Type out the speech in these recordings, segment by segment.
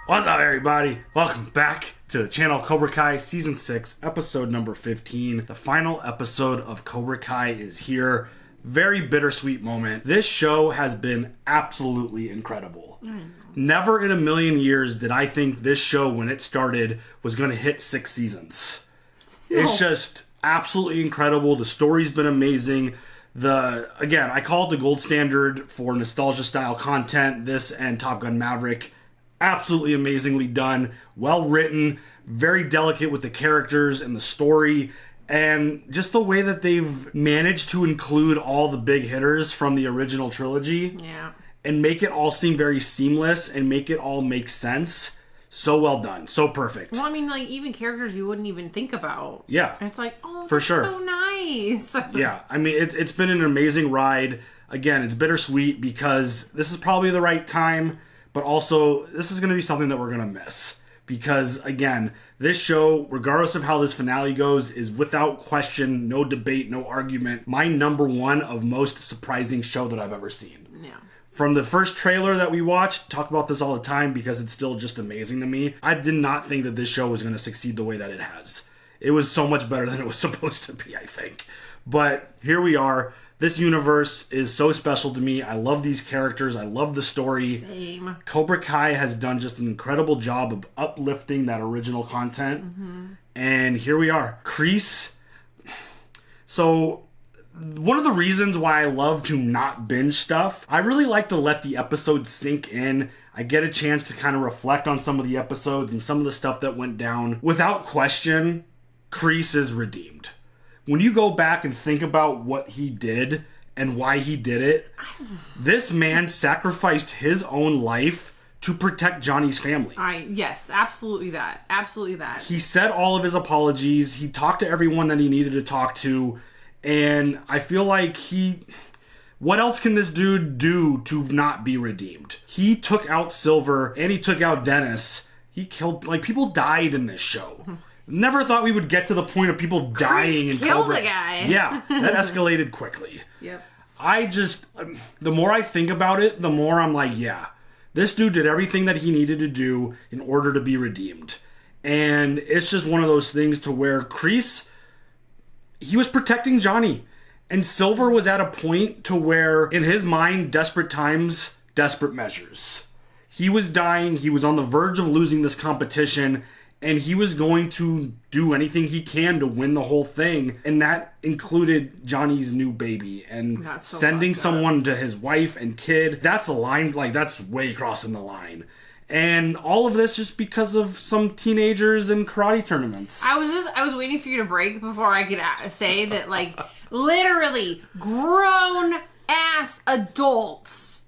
What's up, everybody? Welcome back to the channel Cobra Kai Season 6, Episode number 15. The final episode of Cobra Kai is here. Very bittersweet moment. This show has been absolutely incredible. Never in a million years did I think this show, when it started, was going to hit 6 seasons. No. It's just absolutely incredible. The story's been amazing. Again, I call it the gold standard for nostalgia-style content. This and Top Gun Maverick. Absolutely amazingly done, well written, very delicate with the characters and the story, and just the way that they've managed to include all the big hitters from the original trilogy and make it all seem very seamless and make it all make sense. So well done, so perfect. Well, I mean, like, even characters you wouldn't even think about. Yeah. It's like, oh, for that's sure. So nice. Yeah, I mean, it's been an amazing ride. Again, it's bittersweet because this is probably the right time. But also, this is going to be something that we're going to miss. Because, again, this show, regardless of how this finale goes, is without question, no debate, no argument, my number one of most surprising show that I've ever seen. Yeah. From the first trailer that we watched, talk about this all the time because it's still just amazing to me. I did not think that this show was going to succeed the way that it has. It was so much better than it was supposed to be, I think. But here we are. This universe is so special to me. I love these characters. I love the story. Same. Cobra Kai has done just an incredible job of uplifting that original content. Mm-hmm. And here we are. Kreese. So, one of the reasons why I love to not binge stuff, I really like to let the episodes sink in. I get a chance to kind of reflect on some of the episodes and some of the stuff that went down. Without question, Kreese is redeemed. When you go back and think about what he did and why he did it, this man sacrificed his own life to protect Johnny's family. Yes, absolutely that. Absolutely that. He said all of his apologies. He talked to everyone that he needed to talk to. And I feel like what else can this dude do to not be redeemed? He took out Silver and he took out Dennis. He killed, people died in this show. Never thought we would get to the point of people dying in Cobra. Killed the guy. Yeah, that escalated quickly. Yep. The more I think about it, the more I'm like, yeah, this dude did everything that he needed to do in order to be redeemed. And it's just one of those things to where Kreese, he was protecting Johnny. And Silver was at a point to where, in his mind, desperate times, desperate measures. He was dying. He was on the verge of losing this competition. And he was going to do anything he can to win the whole thing. And that included Johnny's new baby. And sending someone to his wife and kid. That's a line, that's way crossing the line. And all of this just because of some teenagers and karate tournaments. I was waiting for you to break before I could say that, literally grown-ass adults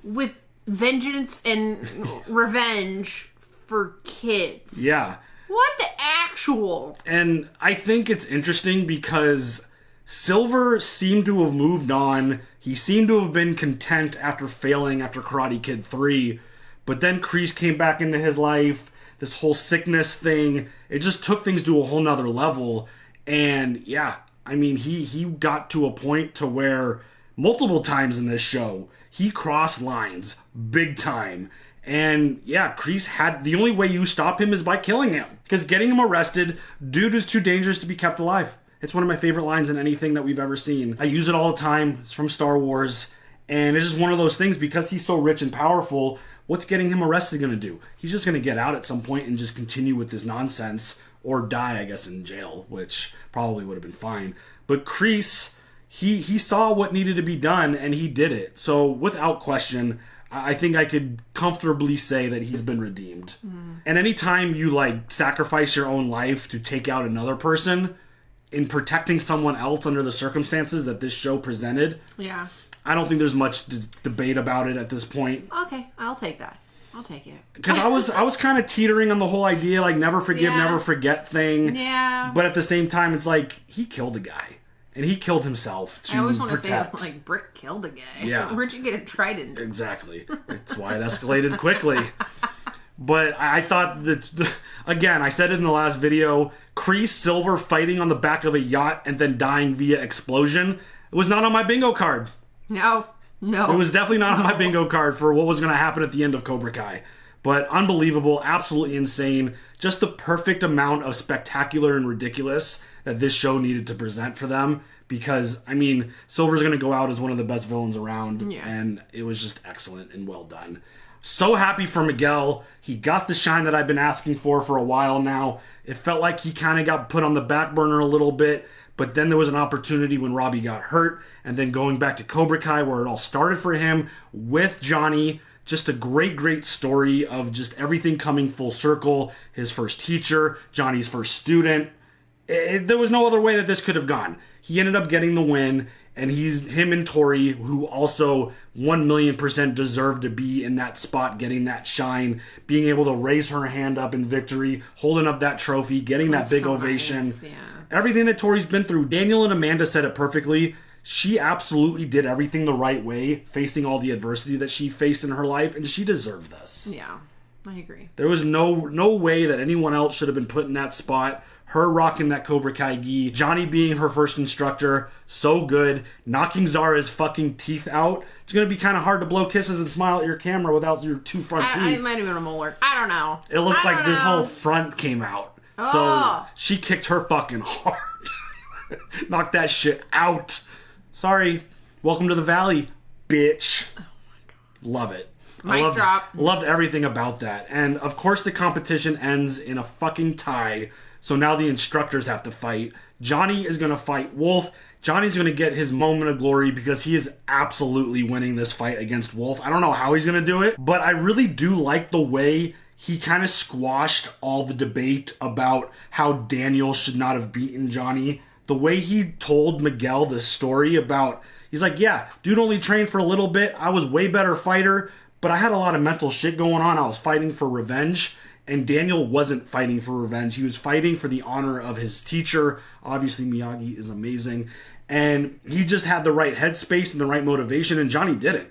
with vengeance and revenge for kids. Yeah. What the actual? And I think it's interesting because Silver seemed to have moved on. He seemed to have been content after failing after Karate Kid 3. But then Kreese came back into his life. This whole sickness thing. It just took things to a whole nother level. And yeah, I mean, he got to a point to where multiple times in this show, he crossed lines big time. And yeah, Kreese the only way you stop him is by killing him. Because getting him arrested, dude is too dangerous to be kept alive. It's one of my favorite lines in anything that we've ever seen. I use it all the time. It's from Star Wars. And it's just one of those things, because he's so rich and powerful, what's getting him arrested going to do? He's just going to get out at some point and just continue with this nonsense. Or die, I guess, in jail, which probably would have been fine. But Kreese, he saw what needed to be done, and he did it. So without question, I think I could comfortably say that he's been redeemed. Mm. And anytime you sacrifice your own life to take out another person in protecting someone else under the circumstances that this show presented, yeah, I don't think there's much debate about it at this point. Okay, I'll take that. I'll take it. Because I was kind of teetering on the whole idea, never forgive, never forget thing. Yeah. But at the same time, it's he killed a guy. And he killed himself to protect. I always want to say, Brick killed a guy. Yeah. Where'd you get a trident? Exactly. That's why it escalated quickly. But I thought that, again, I said it in the last video, Kreese Silver fighting on the back of a yacht and then dying via explosion, it was not on my bingo card. No. It was definitely not on my bingo card for what was going to happen at the end of Cobra Kai. But unbelievable, absolutely insane. Just the perfect amount of spectacular and ridiculous that this show needed to present for them. Because, I mean, Silver's going to go out as one of the best villains around. Yeah. And it was just excellent and well done. So happy for Miguel. He got the shine that I've been asking for a while now. It felt like he kind of got put on the back burner a little bit. But then there was an opportunity when Robbie got hurt. And then going back to Cobra Kai where it all started for him with Johnny. Just a great, great story of just everything coming full circle. His first teacher, Johnny's first student. There was no other way that this could have gone. He ended up getting the win, and him and Tori, who also 1,000,000% deserved to be in that spot, getting that shine, being able to raise her hand up in victory, holding up that trophy, getting that big ovation. Nice. Yeah. Everything that Tori's been through. Daniel and Amanda said it perfectly. She absolutely did everything the right way, facing all the adversity that she faced in her life, and she deserved this. Yeah, I agree. There was no way that anyone else should have been put in that spot. Her rocking that Cobra Kai gi, Johnny being her first instructor, so good. Knocking Zara's fucking teeth out. It's going to be kind of hard to blow kisses and smile at your camera without your two front teeth. It might have been a molar. I don't know. It looked like this whole front came out. Oh. So she kicked her fucking hard. Knocked that shit out. Sorry. Welcome to the Valley, bitch. Oh my god. Love it. Mic drop. Loved everything about that. And of course the competition ends in a fucking tie. So now the instructors have to fight. Johnny is going to fight Wolf. Johnny's going to get his moment of glory because he is absolutely winning this fight against Wolf. I don't know how he's going to do it, but I really do like the way he kind of squashed all the debate about how Daniel should not have beaten Johnny. The way he told Miguel the story about, he's like, yeah, dude only trained for a little bit. I was way better fighter, but I had a lot of mental shit going on. I was fighting for revenge. And Daniel wasn't fighting for revenge. He was fighting for the honor of his teacher. Obviously, Miyagi is amazing. And he just had the right headspace and the right motivation, and Johnny didn't.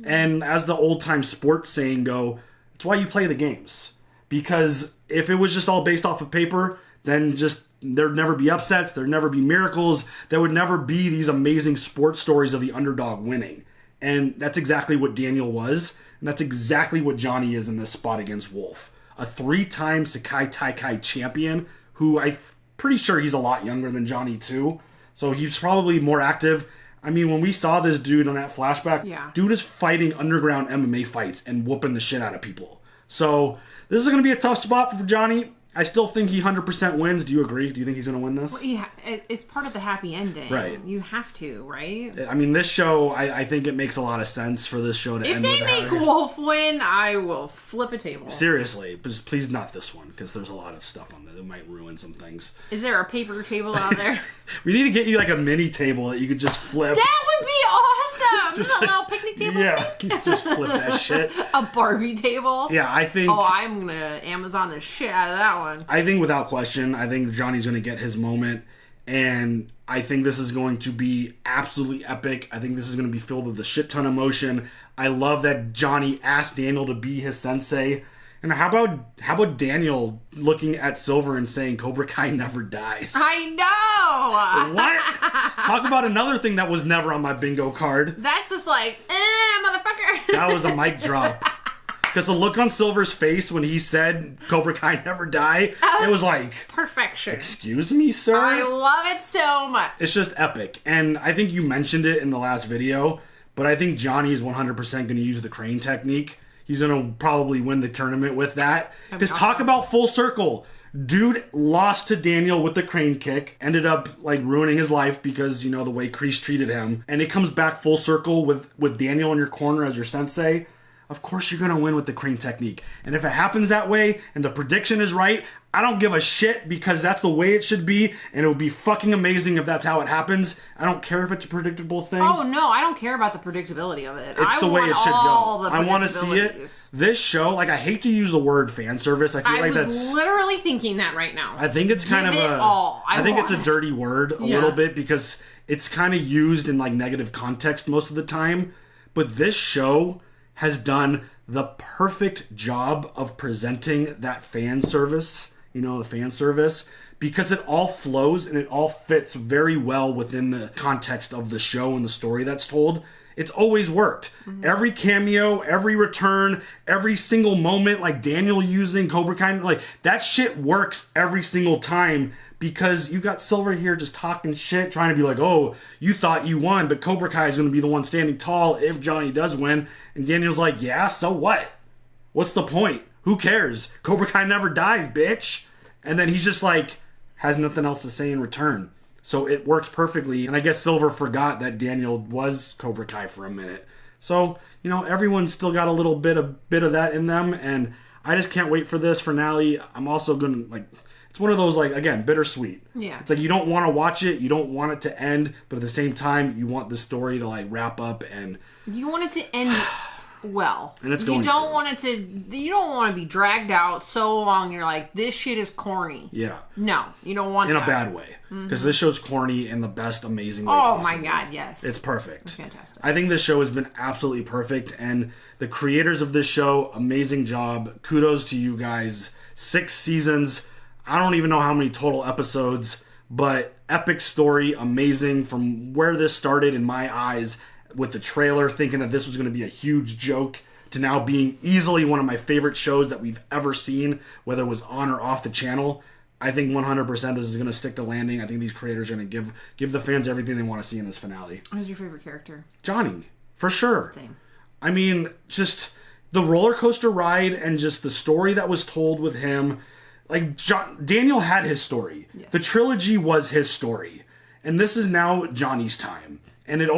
And as the old-time sports saying go, it's why you play the games. Because if it was just all based off of paper, then just there'd never be upsets, there'd never be miracles, there would never be these amazing sports stories of the underdog winning. And that's exactly what Daniel was, and that's exactly what Johnny is in this spot against Wolf. A 3-time Sekai Taikai champion who I'm pretty sure he's a lot younger than Johnny too. So he's probably more active. I mean, when we saw this dude on that flashback, dude is fighting underground MMA fights and whooping the shit out of people. So this is going to be a tough spot for Johnny. I still think he 100% wins. Do you agree? Do you think he's going to win this? Well, yeah, it's part of the happy ending. Right. You have to, right? I mean, this show, I think it makes a lot of sense for this show to end with. If they make Wolf win, I will flip a table. Seriously. Please not this one, because there's a lot of stuff on there that might ruin some things. Is there a paper table out there? We need to get you like a mini table that you could just flip. That would be awesome! Just a little picnic table? Yeah, just flip that shit. A Barbie table? Yeah, I think... Oh, I'm gonna Amazon the shit out of that one. I think without question, I think Johnny's gonna get his moment, and I think this is going to be absolutely epic. I think this is gonna be filled with a shit ton of emotion. I love that Johnny asked Daniel to be his sensei. And how about Daniel looking at Silver and saying Cobra Kai never dies? I know! What? Talk about another thing that was never on my bingo card. That's just like, motherfucker. That was a mic drop. Because the look on Silver's face when he said Cobra Kai never die, it was like... perfection. Excuse me, sir? I love it so much. It's just epic. And I think you mentioned it in the last video, but I think Johnny is 100% going to use the crane technique. He's going to probably win the tournament with that. Because talk about full circle. Dude lost to Daniel with the crane kick. Ended up like ruining his life because, you know, the way Kreese treated him. And it comes back full circle with Daniel in your corner as your sensei. Of course you're going to win with the crane technique. And if it happens that way and the prediction is right, I don't give a shit because that's the way it should be. And it would be fucking amazing if that's how it happens. I don't care if it's a predictable thing. Oh, no, I don't care about the predictability of it. It's the way it should go. I want to see it. This show, like, I hate to use the word fan service. I feel like that's... I was literally thinking that right now. I think it's kind of a... I think it's a dirty word a little bit because it's kind of used in, like, negative context most of the time. But this show has done the perfect job of presenting that fan service, you know, the fan service, because it all flows and it all fits very well within the context of the show and the story that's told. It's always worked. Every cameo, every return, every single moment, like Daniel using Cobra Kai, like that shit works every single time because you got Silver here just talking shit, trying to be like, oh, you thought you won, but Cobra Kai is going to be the one standing tall if Johnny does win. And Daniel's like, yeah, so what? What's the point? Who cares? Cobra Kai never dies, bitch. And then he's just like, has nothing else to say in return. So it works perfectly. And I guess Silver forgot that Daniel was Cobra Kai for a minute. So, you know, everyone's still got a little bit of that in them. And I just can't wait for this finale. I'm also going to, like, it's one of those, like, again, bittersweet. Yeah. It's like you don't want to watch it. You don't want it to end. But at the same time, you want the story to, like, wrap up. And you want it to end well. And it's going You don't want it to... You don't want to be dragged out so long you're like, this shit is corny. Yeah. No, you don't want that. that. In a bad way. Because this show's corny in the best, amazing way Oh possible. my god, yes. It's perfect. It's fantastic. I think this show has been absolutely perfect. And the creators of this show, amazing job. Kudos to you guys. 6 seasons. I don't even know how many total episodes. But epic story, amazing. From where this started in my eyes with the trailer, thinking that this was going to be a huge joke, to now being easily one of my favorite shows that we've ever seen, whether it was on or off the channel. I think 100% this is going to stick the landing. I think these creators are going to give the fans everything they want to see in this finale. Who's your favorite character? Johnny, for sure. Same. I mean, just the roller coaster ride and just the story that was told with him. Like, Daniel had his story. Yes. The trilogy was his story. And this is now Johnny's time. And it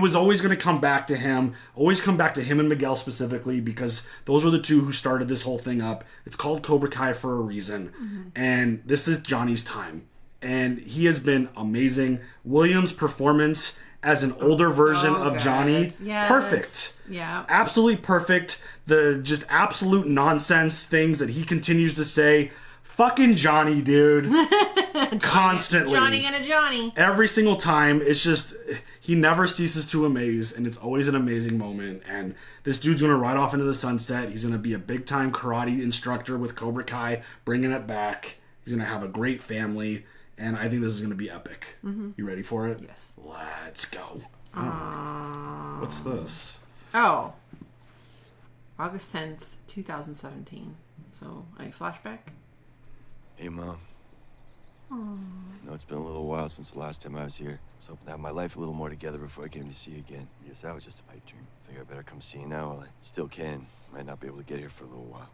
was always going to come back to him. Always come back to him and Miguel specifically, because those were the two who started this whole thing up. It's called Cobra Kai for a reason. Mm-hmm. And this is Johnny's time. And he has been amazing. Williams' performance as an older version of Johnny, yes. Perfect. Yeah. Absolutely perfect. The just absolute nonsense things that he continues to say. Fucking Johnny, dude. Constantly. Johnny and a Johnny. Every single time. It's just, he never ceases to amaze, and it's always an amazing moment. And this dude's going to ride off into the sunset. He's going to be a big-time karate instructor with Cobra Kai, bringing it back. He's going to have a great family, and I think this is going to be epic. Mm-hmm. You ready for it? Yes. Let's go. What's this? Oh. August 10th, 2017. So, a flashback? Hey, Mom. I know it's been a little while since the last time I was here. I was hoping to have my life a little more together before I came to see you again. I guess that was just a pipe dream. Figure I better come see you now while I still can. Might not be able to get here for a little while.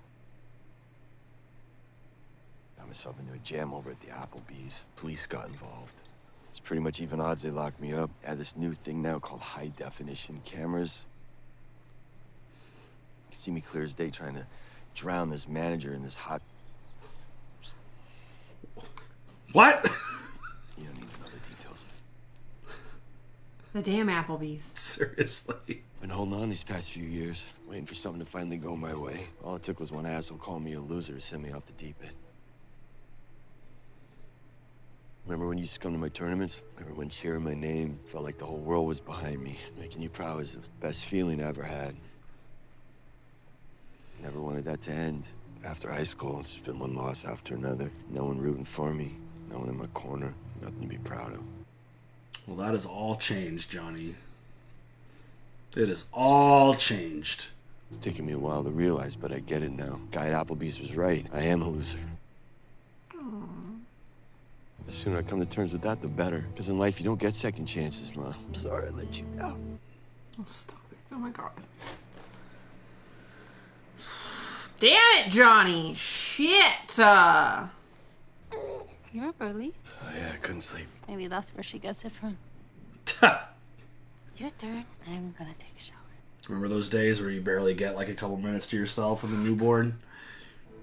Got myself into a jam over at the Applebee's. Police got involved. It's pretty much even odds they locked me up. I have this new thing now called high-definition cameras. You can see me clear as day trying to drown this manager in this hot... What? You don't need to know the details. The damn Applebee's. Seriously. Been holding on these past few years, waiting for something to finally go my way. All it took was one asshole calling me a loser to send me off the deep end. Remember when you used to come to my tournaments? Everyone cheering my name. Felt like the whole world was behind me. Making you proud was the best feeling I ever had. Never wanted that to end. After high school, it's just been one loss after another. No one rooting for me. No one in my corner. Nothing to be proud of. Well, that has all changed, Johnny. It has all changed. It's taken me a while to realize, but I get it now. Guy at Applebee's was right. I am a loser. Aww. The sooner I come to terms with that, the better. Because in life, you don't get second chances, Mom. I'm sorry I let you down. Oh, stop it. Oh, my God. Damn it, Johnny. Shit. You're up early. Oh, yeah, I couldn't sleep. Maybe that's where she gets it from. Your turn. I'm gonna take a shower. Remember those days where you barely get like a couple minutes to yourself with a newborn?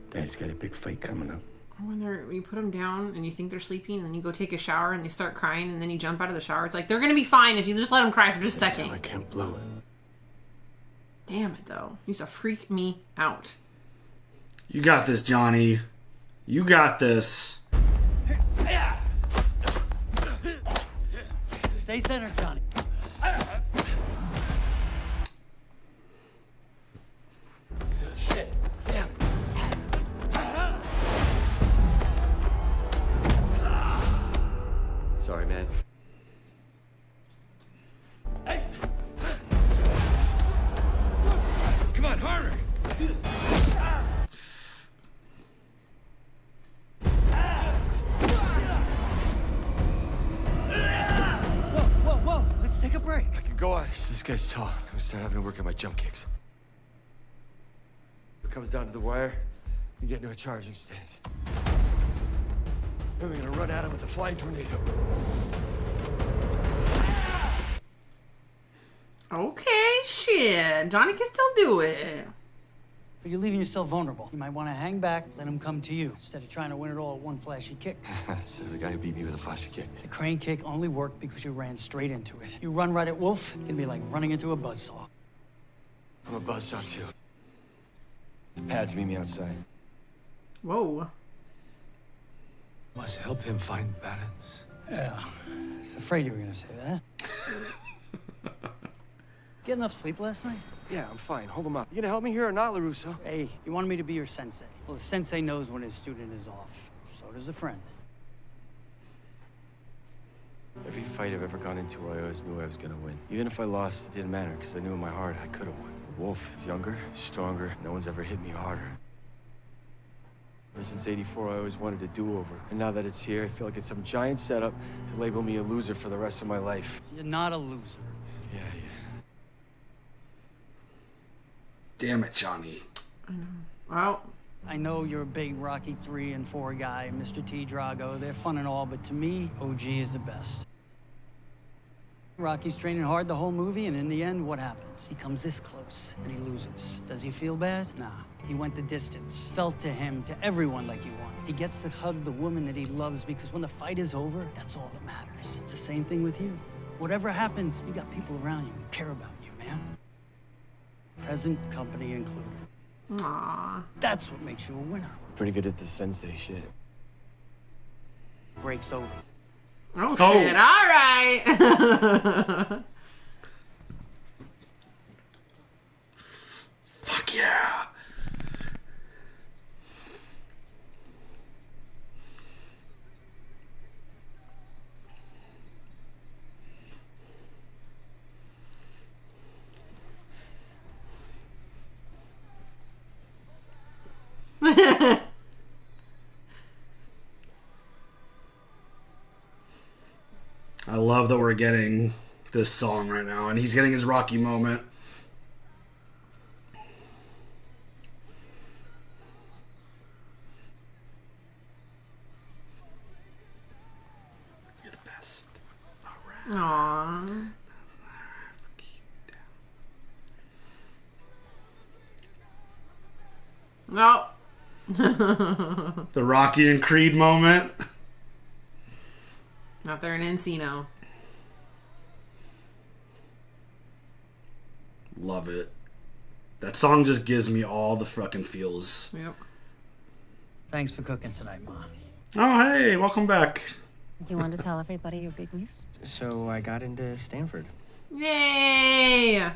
Dad's got a big fight coming up. When you put them down and you think they're sleeping, and then you go take a shower and they start crying, and then you jump out of the shower. It's like, they're gonna be fine if you just let them cry for just a second. I can't blow it. Damn it, though. You used to freak me out. You got this, Johnny. You got this. Stay centered, Johnny. Shit. Damn. Sorry, man. Hey! Whoa, let's take a break. I can go on. This guy's tall. I'm gonna start having to work on my jump kicks. If it comes down to the wire, you get into a charging stance. Then we're gonna run at him with a flying tornado. Okay, shit. Johnny can still do it. But you're leaving yourself vulnerable. You might want to hang back, let him come to you, instead of trying to win it all at one flashy kick. Says the guy who beat me with a flashy kick. The crane kick only worked because you ran straight into it. You run right at Wolf, it can be like running into a buzzsaw. I'm a buzzsaw too. The pads meet me outside. Whoa. Must help him find balance. Yeah, I was afraid you were gonna say that. Get enough sleep last night? Yeah, I'm fine. Hold him up. You gonna help me here or not, LaRusso? Hey, you wanted me to be your sensei. Well, the sensei knows when his student is off. So does a friend. Every fight I've ever gone into, I always knew I was gonna win. Even if I lost, it didn't matter, because I knew in my heart I could have won. Wolf is younger, stronger. No one's ever hit me harder. Ever since '84, I always wanted a do-over. And now that it's here, I feel like it's some giant setup to label me a loser for the rest of my life. You're not a loser. Yeah. Damn it, Johnny. Well, I know you're a big Rocky 3 and 4 guy, Mr. T. Drago. They're fun and all, but to me, OG is the best. Rocky's training hard the whole movie, and in the end, what happens? He comes this close, and he loses. Does he feel bad? Nah. He went the distance. Felt to him, to everyone like he won. He gets to hug the woman that he loves, because when the fight is over, that's all that matters. It's the same thing with you. Whatever happens, you got people around you who care about you, man. Present company included. aw. That's what makes you a winner. Pretty good at the sensei shit. Break's over. Oh, Oh. shit. All right. Fuck yeah. I love that we're getting this song right now, and he's getting his Rocky moment. You're the best. Aw. No. The Rocky and Creed moment. Not there in Encino. Love it. That song just gives me all the fucking feels. Yep. Thanks for cooking tonight, Ma. Oh, hey, welcome back. You want to tell everybody your big news? So I got into Stanford. Yay!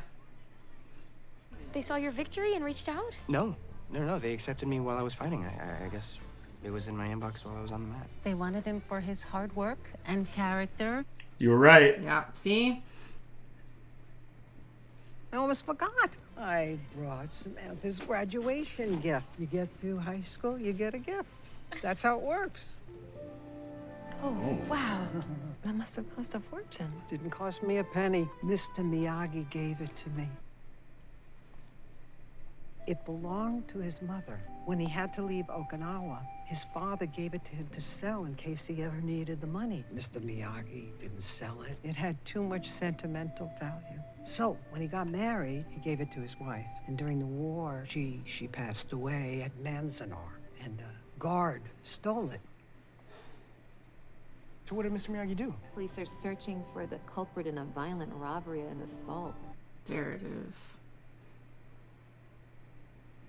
They saw your victory and reached out? No. They accepted me while I was fighting. I guess it was in my inbox while I was on the mat. They wanted him for his hard work and character. You were right. Yeah, see? I almost forgot. I brought Samantha's graduation gift. You get through high school, you get a gift. That's how it works. Oh, wow. That must have cost a fortune. Didn't cost me a penny. Mr. Miyagi gave it to me. It belonged to his mother. When he had to leave Okinawa, his father gave it to him to sell in case he ever needed the money. Mr. Miyagi didn't sell it. It had too much sentimental value. So, when he got married, he gave it to his wife. And during the war, she passed away at Manzanar. And a guard stole it. So what did Mr. Miyagi do? Police are searching for the culprit in a violent robbery and assault. There it is.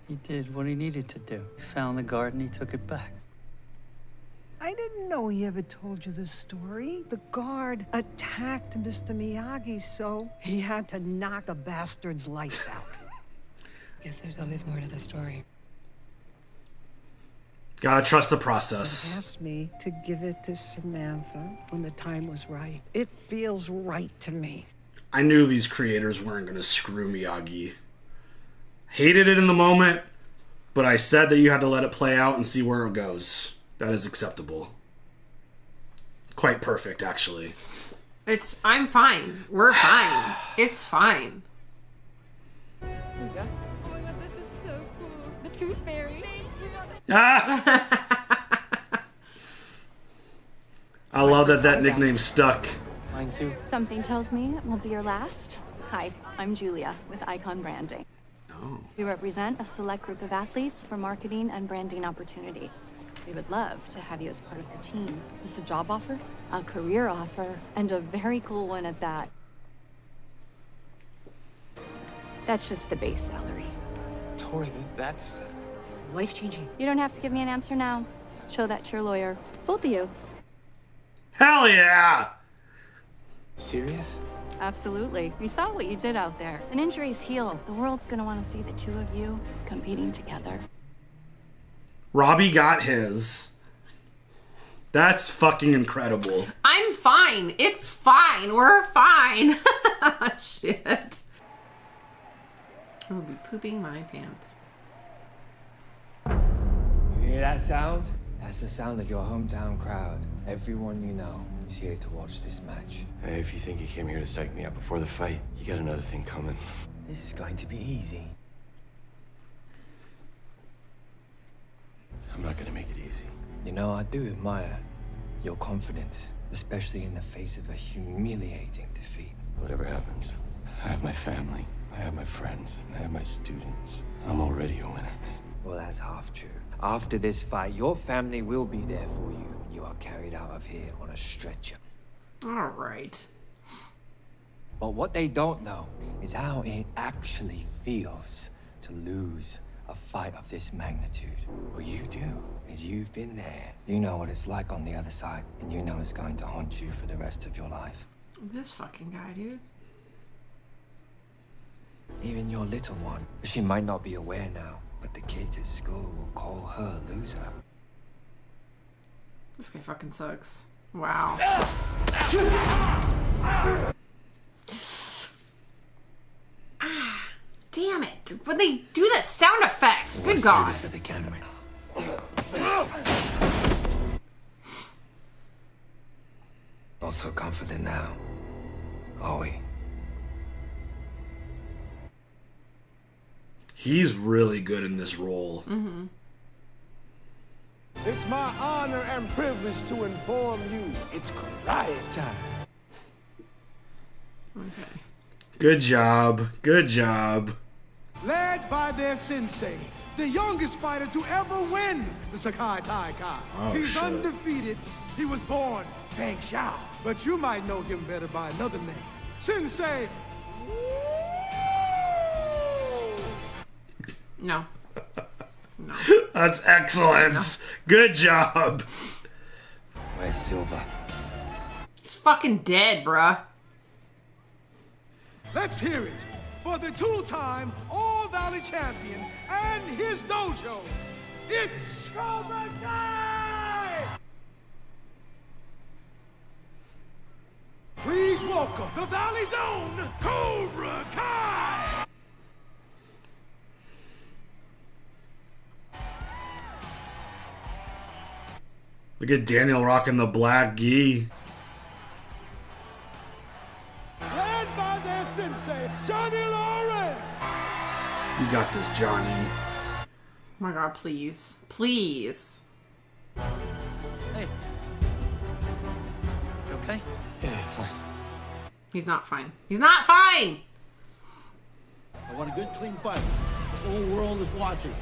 He did what he needed to do. He found the garden, he took it back. I didn't know he ever told you this story. The guard attacked Mr. Miyagi, so he had to knock the bastard's lights out. Guess there's always more to the story. Gotta trust the He process. asked me to give it to Samantha when the time was right. It feels right to me. I knew these creators weren't gonna screw Miyagi. Hated it in the moment, but I said that you had to let it play out and see where it goes. That is acceptable. Quite perfect, actually. I'm fine. We're fine. It's fine. Oh my god, this is so cool. The tooth fairy. I love that nickname stuck. Mine too. Something tells me it won't be your last. Hi, I'm Julia with Icon Branding. Oh. We represent a select group of athletes for marketing and branding opportunities. We would love to have you as part of the team. Is this a job offer? A career offer, and a very cool one at that. That's just the base salary. Tori, that's Life-changing. You don't have to give me an answer now. Show that to your lawyer. Both of you. Hell yeah! serious? Absolutely. We saw what you did out there. An injuries heal. The world's gonna want to see the two of you competing together. Robbie got his. That's fucking incredible. I'm fine. It's fine. We're fine. Shit. I will be pooping my pants. You hear that sound? That's the sound of your hometown crowd. Everyone you know is here to watch this match. Hey, if you think you came here to psych me out before the fight, you got another thing coming. This is going to be easy. I'm not gonna make it easy. You know, I do admire your confidence, especially in the face of a humiliating defeat. Whatever happens, I have my family, I have my friends, I have my students. I'm already a winner. Well, that's half true. After this fight, your family will be there for you. You are carried out of here on a stretcher. All right. But what they don't know is how it actually feels to lose a fight of this magnitude. What you do is you've been there. You know what it's like on the other side, and you know it's going to haunt you for the rest of your life. This fucking guy, dude. Even your little one. She might not be aware now, but the kids at school will call her loser. This guy fucking sucks. Wow. Damn it. When they do the sound effects. Good God. For the cameras. Not so confident now, are we? He's really good in this role. Mm-hmm. It's my honor and privilege to inform you it's karate time. Okay. Good job. Good job. Led by their sensei, the youngest fighter to ever win the Sakai Taikai. Oh, He's shit. undefeated. He was born Feng Xiao, but you might know him better by another name. Sensei. No. No. That's excellent. No. Good job. Where's Silva? He's fucking dead, bruh. Let's hear it for the two-time All-Valley champion and his dojo. It's Cobra Kai! Please welcome the Valley's own Cobra Kai! Look at Daniel rocking the black gi. Led by their sensei, Johnny Lawrence! You got this, Johnny. Oh my God, please. Please. Hey. You okay? Yeah, fine. He's not fine. He's not fine! I want a good, clean fight. The whole world is watching.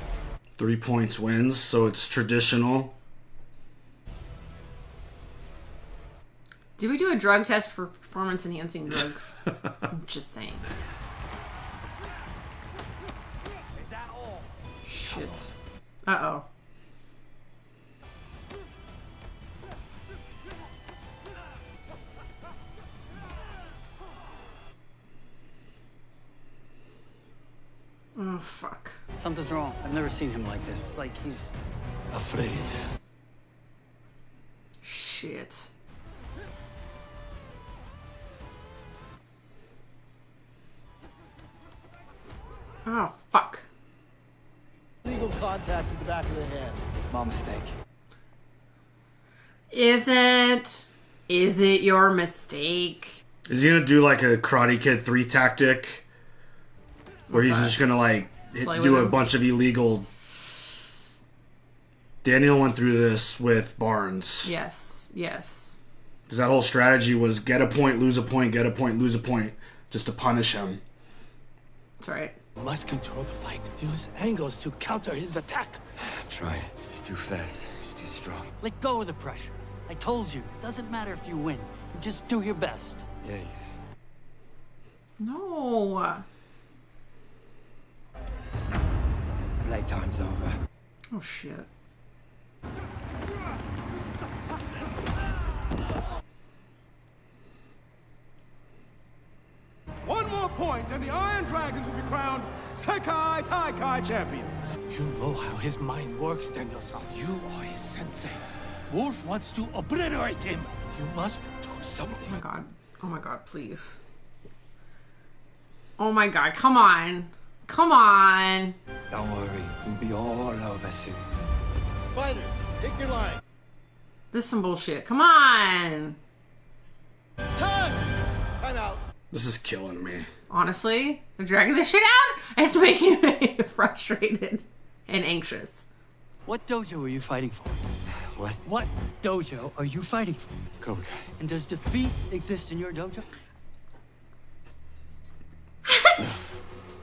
3 points wins, so it's traditional. Did we do a drug test for performance-enhancing drugs? I'm just saying. Is that all? Shit. Uh-oh. Oh, fuck. Something's wrong. I've never seen him like this. It's like he's... Afraid. Shit. Oh, fuck. contact to the back of the head. My mistake. Is it your mistake? Is he gonna do like a Karate Kid 3 tactic? Where he's just gonna like do a bunch of illegal... Daniel went through this with Barnes. Yes, yes. Because that whole strategy was get a point, lose a point, get a point, lose a point, just to punish him. That's right. You must control the fight. Use angles to counter his attack. I'm trying. He's too fast. He's too strong. Let go of the pressure. I told you, it doesn't matter if you win. You just do your best. Yeah. No. Playtime's over. Oh, shit. One more point, and the Iron Dragons will be crowned Sekai Taikai champions. You know how his mind works, Daniel-san. You are his sensei. Wolf wants to obliterate him. You must do something. Oh my god. Oh my god, please. Oh my god, come on. Come on. Don't worry, we'll be all over soon. Fighters, take your line. This is some bullshit. Come on. Time! I'm out. This is killing me. Honestly, they're dragging this shit out. It's making me frustrated and anxious. What dojo are you fighting for? What? What dojo are you fighting for? Cobra Kai. And does defeat exist in your dojo?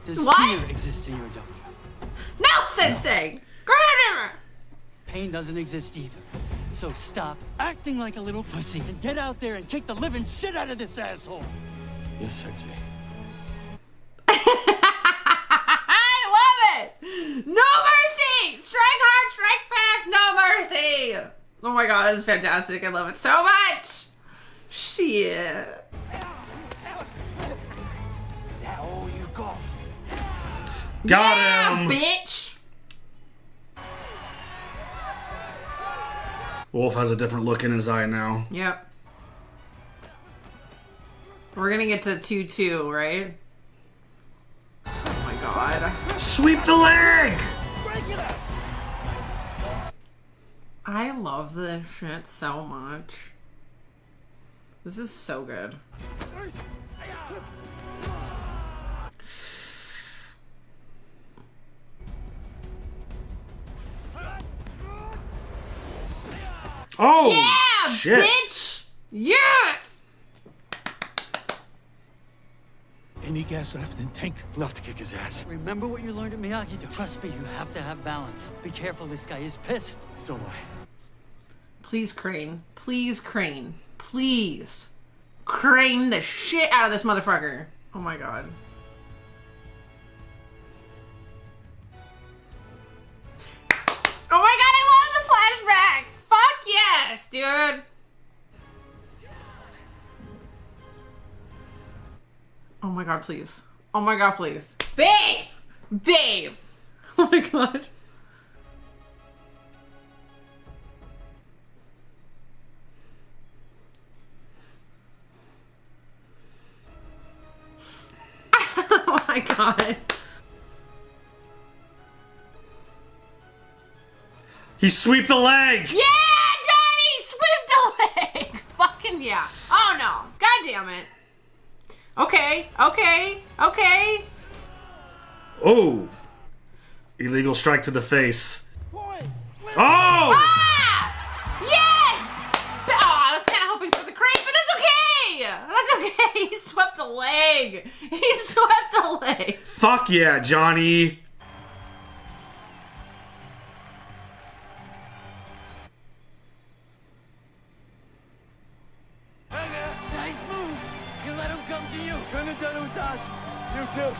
Does What? fear exist in your dojo? No, Sensei! Pain doesn't exist either. So stop acting like a little pussy and get out there and kick the living shit out of this asshole. Yes, Sensei. I love it! No mercy! Strike hard, strike fast, no mercy! Oh my god, this is fantastic. I love it so much! Shit. Is that all you got? Got him! Bitch! Wolf has a different look in his eye now. Yep. We're gonna get to 2-2, right? Oh my god. Sweep the leg! I love this shit so much. This is so good. Oh! Yeah, shit. bitch! Yes! Any gas left in tank? Enough to kick his ass. Remember what you learned at Miyagi-Do. Trust me, you have to have balance. Be careful, this guy is pissed. So am I. Please, Crane. Please, Crane. Please. Crane the shit out of this motherfucker. Oh my god. Oh my god, I love the flashback! Fuck yes, dude! Oh my god, please. Oh my god, please. Babe! Babe! Oh my god. Oh my god. He sweep the leg! Yeah, Johnny! Sweep the leg! Fucking yeah. Oh no. God damn it. Okay, okay, okay. Oh! Illegal strike to the face. Oh! Ah! Yes! Oh, I was kind of hoping for the crane, but that's okay! That's okay. He swept the leg. He swept the leg. Fuck yeah, Johnny! Nice move. You let him come to you. Couldn't have done it with dodge. You too.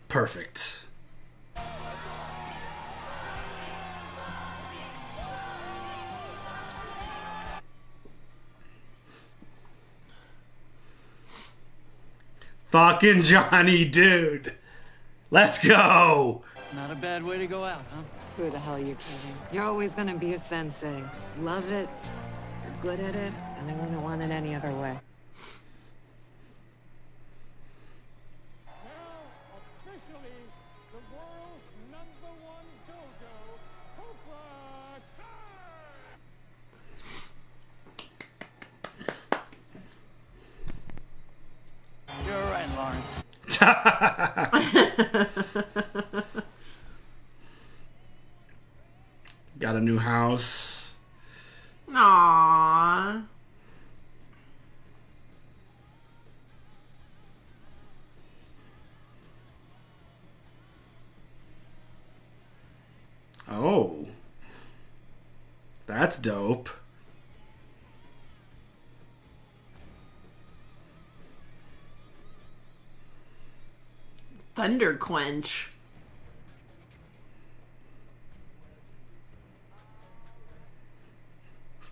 Perfect. Fucking Johnny, dude. Let's go. Not a bad way to go out, huh? Who the hell are you kidding? You're always gonna be a sensei. Love it, you're good at it, and I wouldn't want it any other way. Got a new house. Aww. Oh. That's dope. Thunder Quench.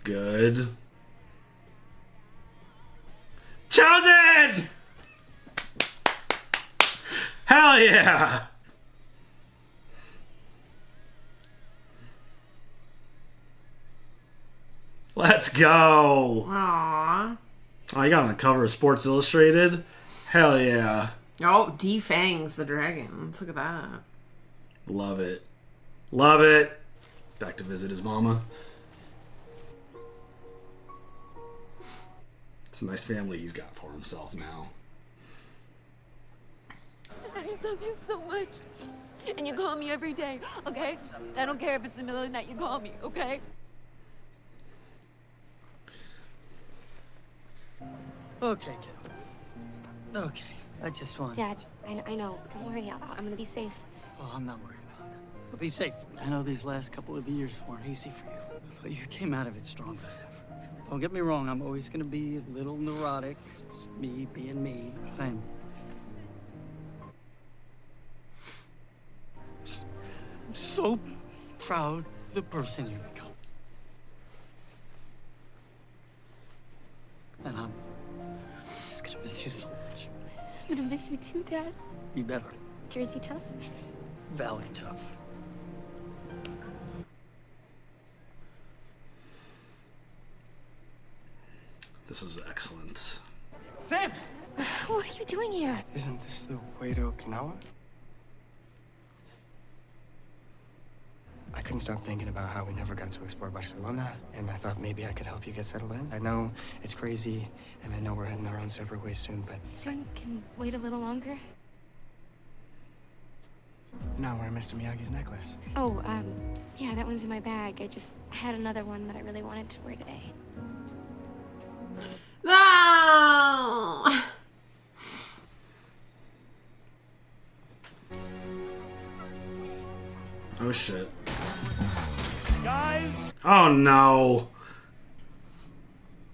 Good. Chosen! Hell yeah! Let's go! Aww. Oh, you got on the cover of Sports Illustrated? Hell yeah. Oh, Defangs the dragon. Let's look at that. Love it. Love it. Back to visit his mama. It's a nice family he's got for himself now. I just love you so much. And you call me every day, okay? I don't care if it's the middle of the night, you call me, okay? Okay, kiddo. Okay, I just want... Dad, I know. Don't worry. I'm gonna be safe. Oh, I'm not worried about that. But be safe. I know these last couple of years weren't easy for you, but you came out of it stronger than ever. Don't get me wrong, I'm always gonna be a little neurotic. It's me being me. I'm so proud of the person you've become. And I'm just gonna miss you so much. I'm gonna miss you too, Dad. Be better. Jersey tough? Valley tough. This is excellent. Sam! What are you doing here? Isn't this the way to Okinawa? I couldn't stop thinking about how we never got to explore Barcelona, and I thought maybe I could help you get settled in. I know it's crazy, and I know we're heading our own separate ways soon, but... Soon can wait a little longer? No, we're Mr. Miyagi's necklace. Oh, yeah, that one's in my bag. I just had another one that I really wanted to wear today. No! Oh shit. Guys, Oh no.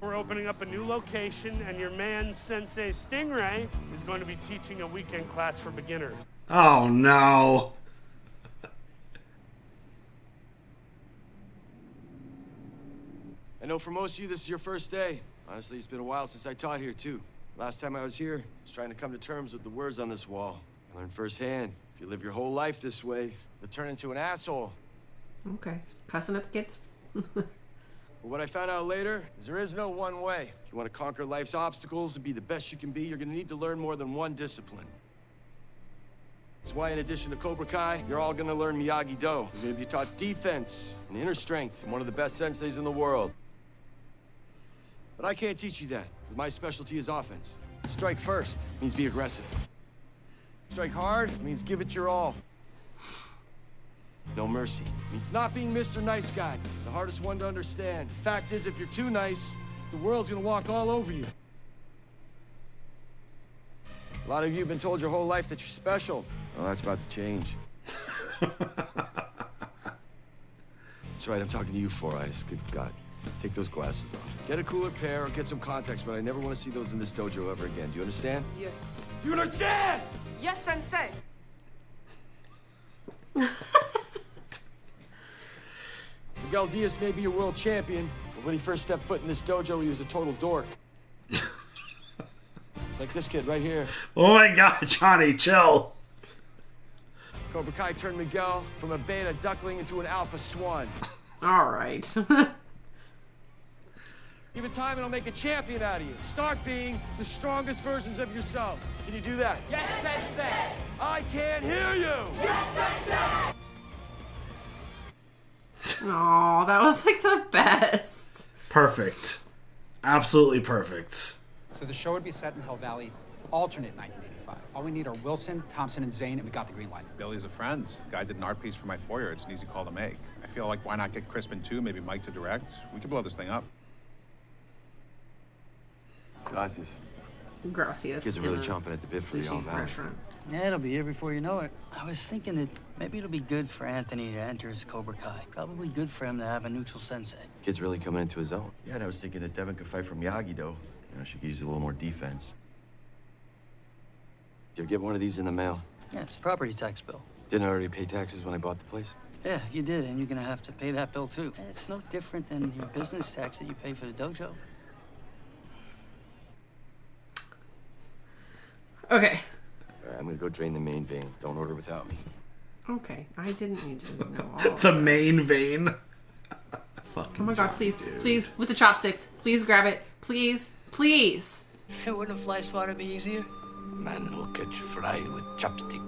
we're opening up a new location, and your man, Sensei Stingray, is going to be teaching a weekend class for beginners. Oh no. I know for most of you, this is your first day. Honestly, it's been a while since I taught here, too. Last time I was here, I was trying to come to terms with the words on this wall. I learned firsthand, if you live your whole life this way, you'll turn into an asshole. Okay, cussing at the kids. But what I found out later is there is no one way. If you want to conquer life's obstacles and be the best you can be, you're going to need to learn more than one discipline. That's why, in addition to Cobra Kai, you're all going to learn Miyagi-Do. You're going to be taught defense and inner strength from one of the best senseis in the world. But I can't teach you that, because my specialty is offense. Strike first means be aggressive. Strike hard means give it your all. No mercy means not being Mr. Nice Guy. It's the hardest one to understand. The fact is, if you're too nice, the world's gonna walk all over you. A lot of you have been told your whole life that you're special. Well, that's about to change. That's right, I'm talking to you, Four Eyes. Good God. Take those glasses off. Get a cooler pair or get some contacts, but I never want to see those in this dojo ever again. Do you understand? Yes. You understand? Yes, Sensei. Miguel Diaz may be a world champion, but when he first stepped foot in this dojo, he was a total dork. It's like this kid right here. Oh my god, Johnny, chill. Cobra Kai turned Miguel from a beta duckling into an alpha swan. All right. Give it time and I'll make a champion out of you. Start being the strongest versions of yourselves. Can you do that? Yes, Sensei. I can't hear you! Yes, Sensei. Oh, that was like the best. Perfect. Absolutely perfect. So the show would be set in Hell Valley. alternate 1985. All we need are Wilson, Thompson, and Zane, and we got the green light. Billy's a friend. The guy did an art piece for my foyer. It's an easy call to make. I feel like why not get Crispin too, maybe Mike to direct? We could blow this thing up. Gracias. Gracias. Kids are really chomping at the bit for the All Valley. Yeah, it'll be here before you know it. I was thinking that maybe it'll be good for Anthony to enter his Cobra Kai. Probably good for him to have a neutral sensei. Kid's really coming into his own. Yeah, and I was thinking that Devin could fight for Miyagi, though. You know, she could use a little more defense. Did you get one of these in the mail? Yeah, it's a property tax bill. Didn't I already pay taxes when I bought the place? Yeah, you did, and you're gonna have to pay that bill too. It's no different than your business tax that you pay for the dojo. Okay. All right, I'm gonna go drain the main vein. Don't order without me. Okay. I didn't need to know all The main vein. Oh my god, please. Please, with the chopsticks. Please grab it. Please. Please. Wouldn't a fly swatter be easier? Man who catch fly with chopstick.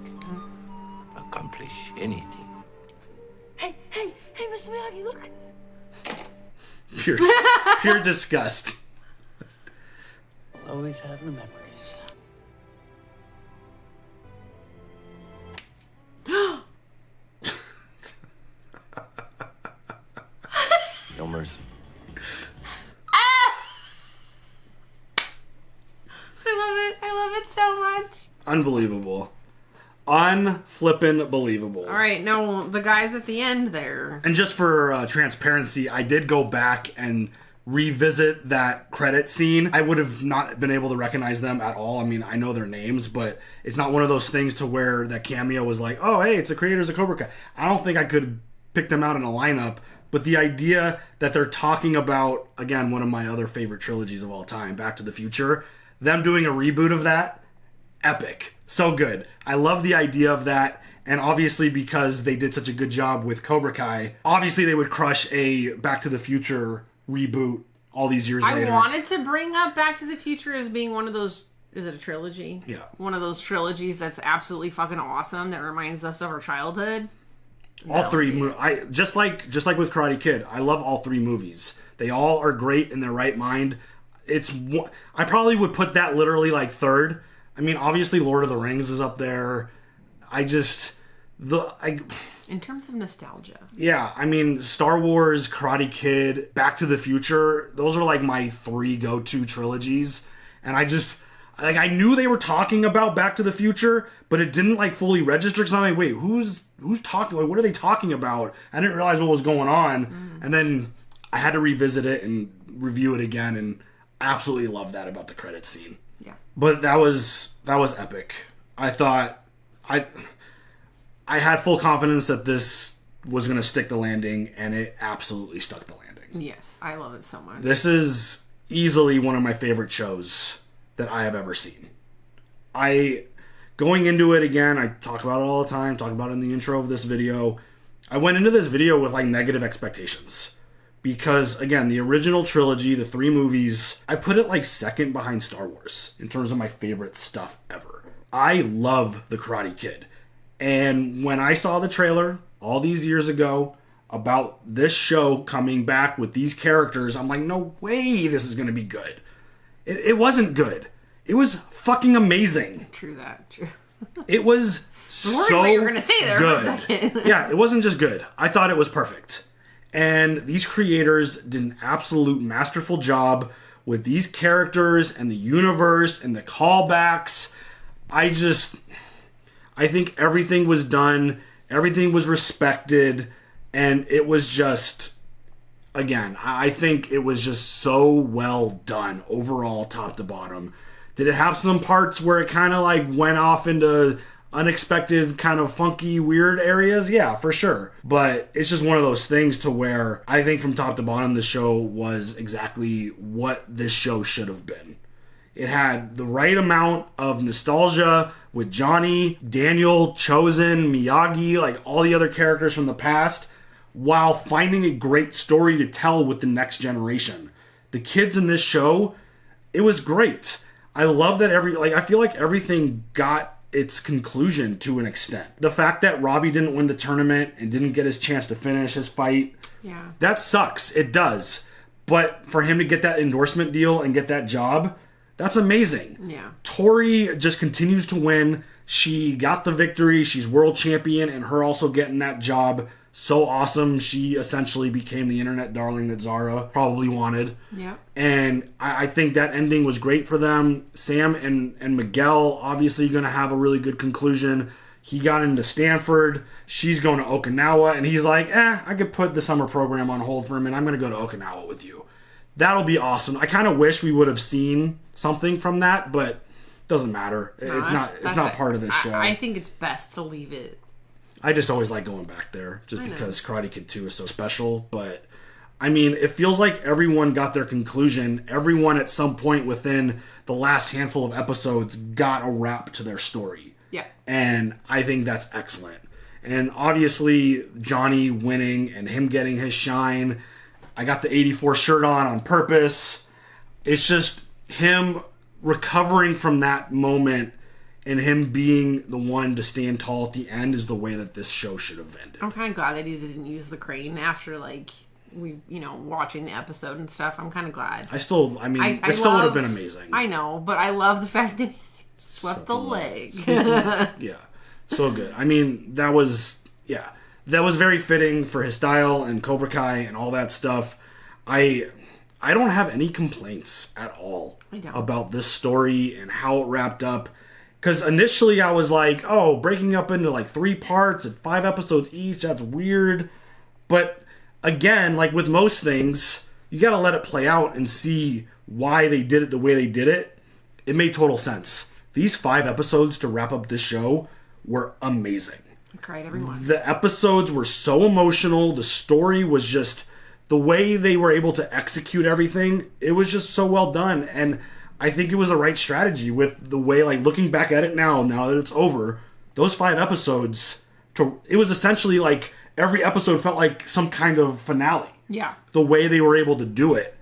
Accomplish anything. Hey, Mr. Miyagi, look. Pure disgust. Always have the memories. No mercy. I love it so much. Unbelievable. Unflippin' believable. All right, now the guys at the end there. And just for transparency, I did go back and revisit that credit scene. I would have not been able to recognize them at all. I mean, I know their names, but it's not one of those things to where that cameo was like, oh, hey, it's the creators of Cobra Kai. I don't think I could pick them out in a lineup, but the idea that they're talking about, again, one of my other favorite trilogies of all time, Back to the Future, them doing a reboot of that, epic. So good. I love the idea of that. And obviously, because they did such a good job with Cobra Kai, obviously they would crush a Back to the Future reboot all these years later. I wanted to bring up Back to the Future as being one of those... Is it a trilogy? Yeah. One of those trilogies that's absolutely fucking awesome that reminds us of our childhood. All three. Just like with Karate Kid, I love all three movies. They all are great in their right mind. I probably would put that literally like third. I mean, obviously Lord of the Rings is up there. In terms of nostalgia. Yeah, I mean, Star Wars, Karate Kid, Back to the Future, those are like my three go-to trilogies. And I knew they were talking about Back to the Future, but it didn't like fully register because I'm like, wait, who's talking? Like, what are they talking about? I didn't realize what was going on. And then I had to revisit it and review it again, and I absolutely love that about the credits scene. Yeah. But that was epic. I thought I had full confidence that this was going to stick the landing, and it absolutely stuck the landing. Yes, I love it so much. This is easily one of my favorite shows that I have ever seen. Going into it again, I talk about it all the time, talk about it in the intro of this video. I went into this video with like negative expectations. Because, again, the original trilogy, the three movies, I put it like second behind Star Wars in terms of my favorite stuff ever. I love The Karate Kid. And when I saw the trailer all these years ago about this show coming back with these characters, I'm like, no way this is going to be good. It wasn't good. It was fucking amazing. True that. True. It was so what you were going to say there good. for a second. Yeah, it wasn't just good. I thought it was perfect. And these creators did an absolute masterful job with these characters and the universe and the callbacks. I think everything was done, everything was respected, and it was just, again, I think it was just so well done overall, top to bottom. Did it have some parts where it kind of like went off into unexpected kind of funky weird areas? Yeah, for sure. But it's just one of those things to where I think from top to bottom the show was exactly what this show should have been. It had the right amount of nostalgia with Johnny, Daniel, Chosen, Miyagi, like all the other characters from the past, while finding a great story to tell with the next generation. The kids in this show, it was great. I love that I feel like everything got its conclusion to an extent. The fact that Robbie didn't win the tournament and didn't get his chance to finish his fight, yeah, that sucks. It does. But for him to get that endorsement deal and get that job, That's amazing. Yeah. Tori just continues to win. She got the victory. She's world champion, and her also getting that job, so awesome. She essentially became the internet darling that Zara probably wanted. Yeah. And I think that ending was great for them. Sam and Miguel obviously going to have a really good conclusion. He got into Stanford. She's going to Okinawa. And he's like, I could put the summer program on hold for a minute. I'm going to go to Okinawa with you. That'll be awesome. I kind of wish we would have seen something from that, but it doesn't matter. No, it's not part of this show. I think it's best to leave it. I just always like going back there just because Karate Kid 2 is so special. But, I mean, it feels like everyone got their conclusion. Everyone at some point within the last handful of episodes got a wrap to their story. Yeah. And I think that's excellent. And obviously, Johnny winning and him getting his shine. I got the 84 shirt on purpose. It's just him recovering from that moment and him being the one to stand tall at the end is the way that this show should have ended. I'm kind of glad that he didn't use the crane after, like, watching the episode and stuff. I'm kind of glad. It still would have been amazing. I know, but I love the fact that he swept the leg. Yeah, so good. I mean, that was very fitting for his style and Cobra Kai and all that stuff. I don't have any complaints at all about this story and how it wrapped up. Because initially I was like, breaking up into like 3 parts and 5 episodes each, that's weird. But again, like with most things, you got to let it play out and see why they did it the way they did it. It made total sense. These 5 episodes to wrap up this show were amazing. I cried every one. The episodes were so emotional. The story was just, the way they were able to execute everything, it was just so well done. And I think it was the right strategy with the way, like, looking back at it now that it's over, those 5 episodes, it was essentially like every episode felt like some kind of finale. Yeah. The way they were able to do it.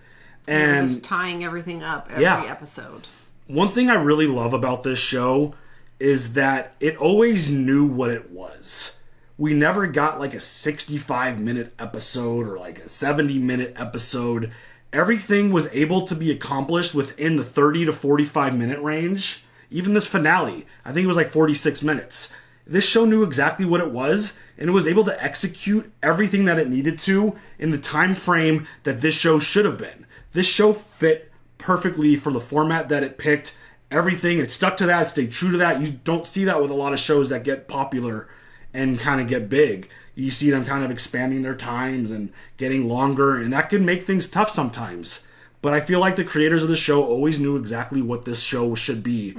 And just tying everything up every episode. One thing I really love about this show is that it always knew what it was. We never got like a 65-minute episode or like a 70-minute episode. Everything was able to be accomplished within the 30 to 45-minute range. Even this finale, I think it was like 46 minutes. This show knew exactly what it was, and it was able to execute everything that it needed to in the time frame that this show should have been. This show fit perfectly for the format that it picked. Everything, it stuck to that, it stayed true to that. You don't see that with a lot of shows that get popular and kind of get big. You see them kind of expanding their times and getting longer, and that can make things tough sometimes. But I feel like the creators of the show always knew exactly what this show should be,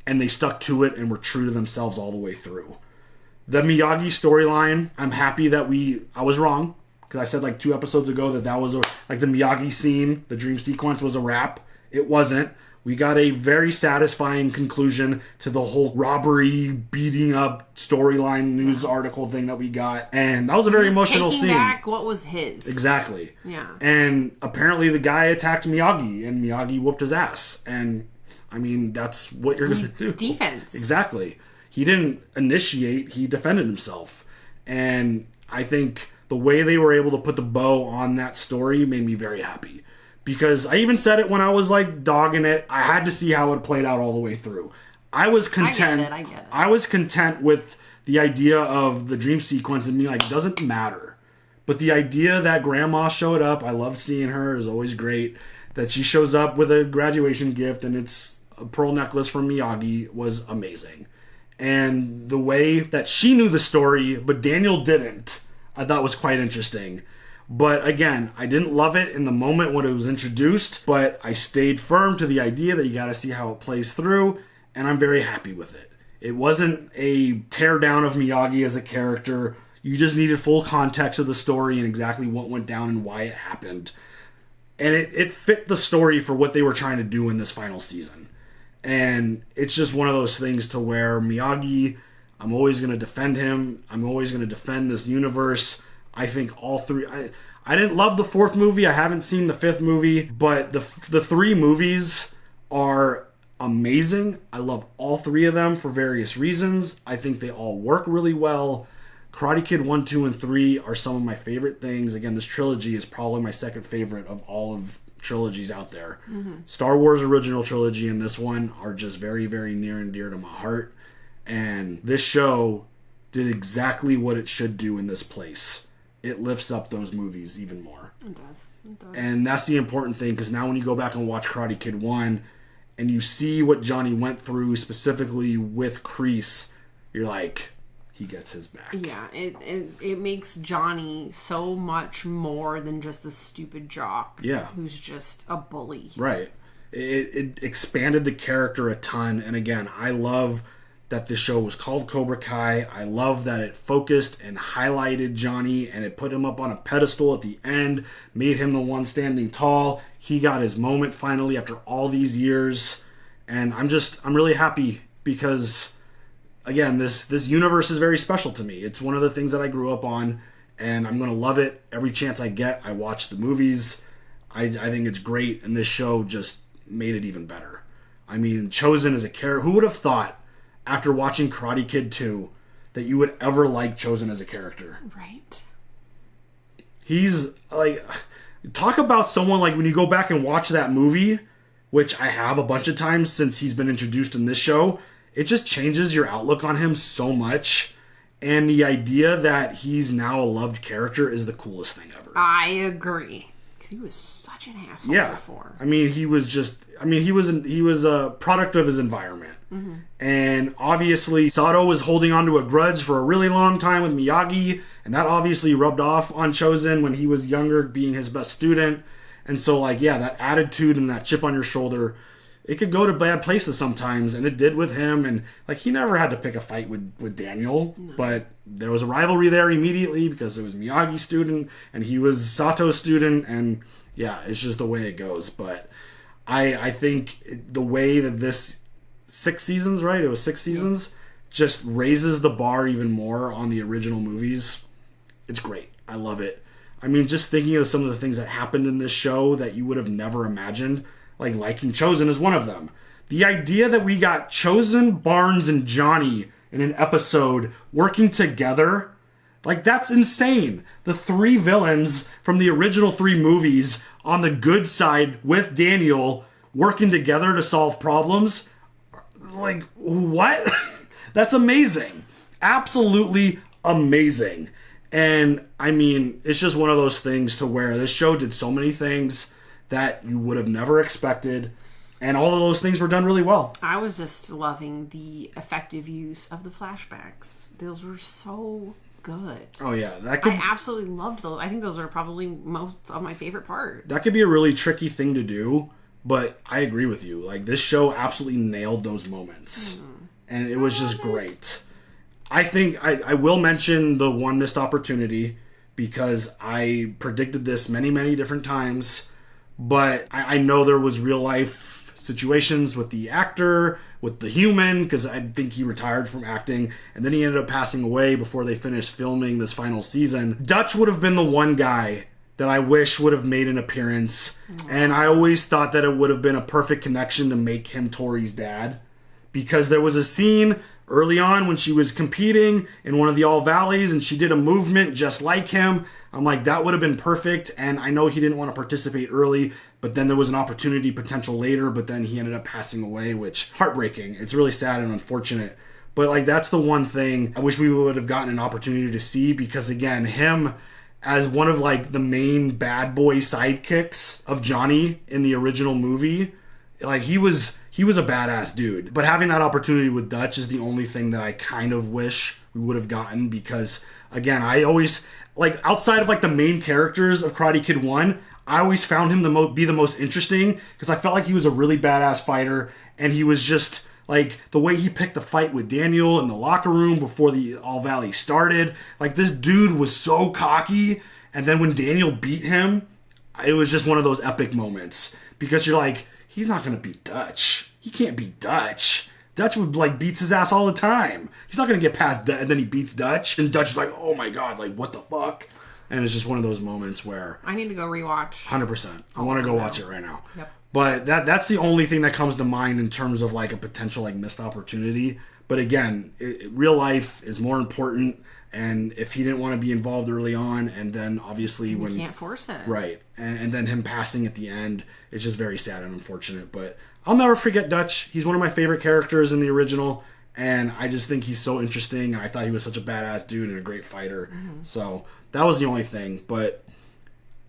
and they stuck to it and were true to themselves all the way through. The Miyagi storyline, I'm happy that I was wrong, because I said like 2 episodes ago that was like the Miyagi scene, the dream sequence was a wrap. It wasn't. We got a very satisfying conclusion to the whole robbery, beating up storyline news article thing that we got. And that was a very emotional scene. Back what was his. Exactly. Yeah. And apparently the guy attacked Miyagi, and Miyagi whooped his ass. And, I mean, that's what you're going to do. Defense. Exactly. He didn't initiate, he defended himself. And I think the way they were able to put the bow on that story made me very happy. Because I even said it when I was like dogging it. I had to see how it played out all the way through. I was content. I get it. I was content with the idea of the dream sequence and being like, it doesn't matter. But the idea that grandma showed up, I loved seeing her. It was always great. That she shows up with a graduation gift and it's a pearl necklace from Miyagi was amazing. And the way that she knew the story, but Daniel didn't, I thought was quite interesting. But again, I didn't love it in the moment when it was introduced, but I stayed firm to the idea that you got to see how it plays through, and I'm very happy with it. It wasn't a teardown of Miyagi as a character. You just needed full context of the story and exactly what went down and why it happened. And it fit the story for what they were trying to do in this final season. And it's just one of those things to where Miyagi, I'm always going to defend him. I'm always going to defend this universe. I think all 3... I didn't love the 4th movie. I haven't seen the 5th movie. But the 3 movies are amazing. I love all 3 of them for various reasons. I think they all work really well. Karate Kid 1, 2, and 3 are some of my favorite things. Again, this trilogy is probably my second favorite of all of trilogies out there. Star Wars original trilogy and this one are just very, very near and dear to my heart. And this show did exactly what it should do in this place. It lifts up those movies even more. It does. It does. And that's the important thing, because now when you go back and watch Karate Kid 1 and you see what Johnny went through specifically with Kreese, you're like, he gets his back. Yeah, it makes Johnny so much more than just a stupid jock. Yeah. Who's just a bully. Right. It expanded the character a ton. And again, I love that this show was called Cobra Kai. I love that it focused and highlighted Johnny, and it put him up on a pedestal at the end, made him the one standing tall. He got his moment finally after all these years. And I'm really happy because, again, this universe is very special to me. It's one of the things that I grew up on, and I'm going to love it every chance I get. I watch the movies. I think it's great, and this show just made it even better. I mean, Chosen as a character, who would have thought after watching Karate Kid 2 that you would ever like Chosen as a character? Right. He's like, talk about someone like when you go back and watch that movie, which I have a bunch of times since he's been introduced in this show, it just changes your outlook on him so much. And the idea that he's now a loved character is the coolest thing ever. I agree. Because he was such an asshole before. I mean, he was a product of his environment. Mm-hmm. And obviously, Sato was holding on to a grudge for a really long time with Miyagi, and that obviously rubbed off on Chosen when he was younger, being his best student. And so, like, yeah, that attitude and that chip on your shoulder, it could go to bad places sometimes, and it did with him. And, like, he never had to pick a fight with Daniel, but there was a rivalry there immediately because it was Miyagi's student, and he was Sato's student, and, yeah, it's just the way it goes. But I think the way that this 6 seasons, right? It was 6 seasons, just raises the bar even more on the original movies. It's great. I love it. I mean, just thinking of some of the things that happened in this show that you would have never imagined, like liking Chosen is one of them. The idea that we got Chosen, Barnes, and Johnny in an episode working together, like, that's insane. The 3 villains from the original 3 movies on the good side with Daniel working together to solve problems. Like, what? That's amazing. Absolutely amazing. And, I mean, it's just one of those things to where this show did so many things that you would have never expected. And all of those things were done really well. I was just loving the effective use of the flashbacks. Those were so good. Oh, yeah. I absolutely loved those. I think those are probably most of my favorite parts. That could be a really tricky thing to do. But I agree with you. Like, this show absolutely nailed those moments. And it was just great. I think I will mention the one missed opportunity because I predicted this many, many different times. But I know there was real life situations with the actor, with the human, because I think he retired from acting. And then he ended up passing away before they finished filming this final season. Dutch would have been the one guy that I wish would have made an appearance. And I always thought that it would have been a perfect connection to make him Tori's dad. Because there was a scene early on when she was competing in one of the All Valleys and she did a movement just like him. I'm like, that would have been perfect. And I know he didn't want to participate early, but then there was an opportunity potential later, but then he ended up passing away, which heartbreaking. It's really sad and unfortunate. But like, that's the one thing I wish we would have gotten an opportunity to see, because again, him as one of like the main bad boy sidekicks of Johnny in the original movie, like he was a badass dude. But having that opportunity with Dutch is the only thing that I kind of wish we would have gotten, because again, I always, like, outside of like the main characters of Karate Kid 1, I always found him to be the most interesting, because I felt like he was a really badass fighter, and he was just like, the way he picked the fight with Daniel in the locker room before the All Valley started, like, this dude was so cocky. And then when Daniel beat him, it was just one of those epic moments, because you're like, he's not going to beat Dutch. He can't beat Dutch. Dutch would like beats his ass all the time. He's not going to get past Dutch, and then he beats Dutch, and Dutch is like, oh my god, like, what the fuck? And it's just one of those moments where I need to go rewatch. 100%. I want to go watch it right now. Yep. But that's the only thing that comes to mind in terms of like a potential like missed opportunity. But again, real life is more important And if he didn't want to be involved early on, and then obviously You when... can't force it. Right. And then him passing at the end, it's just very sad and unfortunate. But I'll never forget Dutch. He's one of my favorite characters in the original, and I just think he's so interesting, and I thought he was such a badass dude and a great fighter. So that was the only thing. But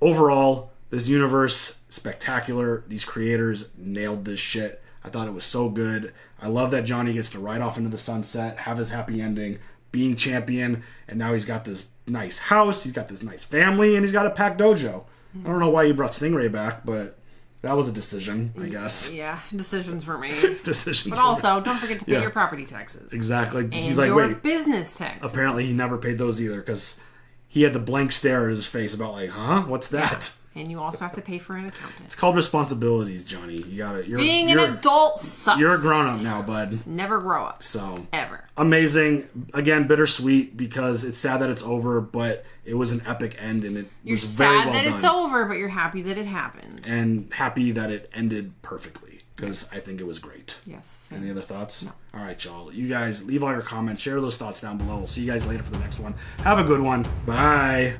overall, this universe, spectacular. These creators nailed this shit. I thought it was so good. I love that Johnny gets to ride off into the sunset, have his happy ending, being champion, and now he's got this nice house, he's got this nice family, and he's got a packed dojo. I don't know why you brought Stingray back, but that was a decision, I guess. Yeah, decisions were made. Decisions But were also, made. don't forget to pay your property taxes. Exactly. And He's like, your wait. business taxes. Apparently he never paid those either, because he had the blank stare at his face about like, huh? What's that? And you also have to pay for an accountant. It's called responsibilities, Johnny. You gotta... Being an adult sucks. You're a grown-up now, bud. Never grow up. So... Ever. Amazing. Again, bittersweet, because it's sad that it's over, but it was an epic end, and it You're was very well sad that done. it's over, but you're happy that it happened. And happy that it ended perfectly, because I think it was great. Yes. Same. Any other thoughts? No. All right, y'all. You guys, leave all your comments. Share those thoughts down below. We'll see you guys later for the next one. Have a good one. Bye.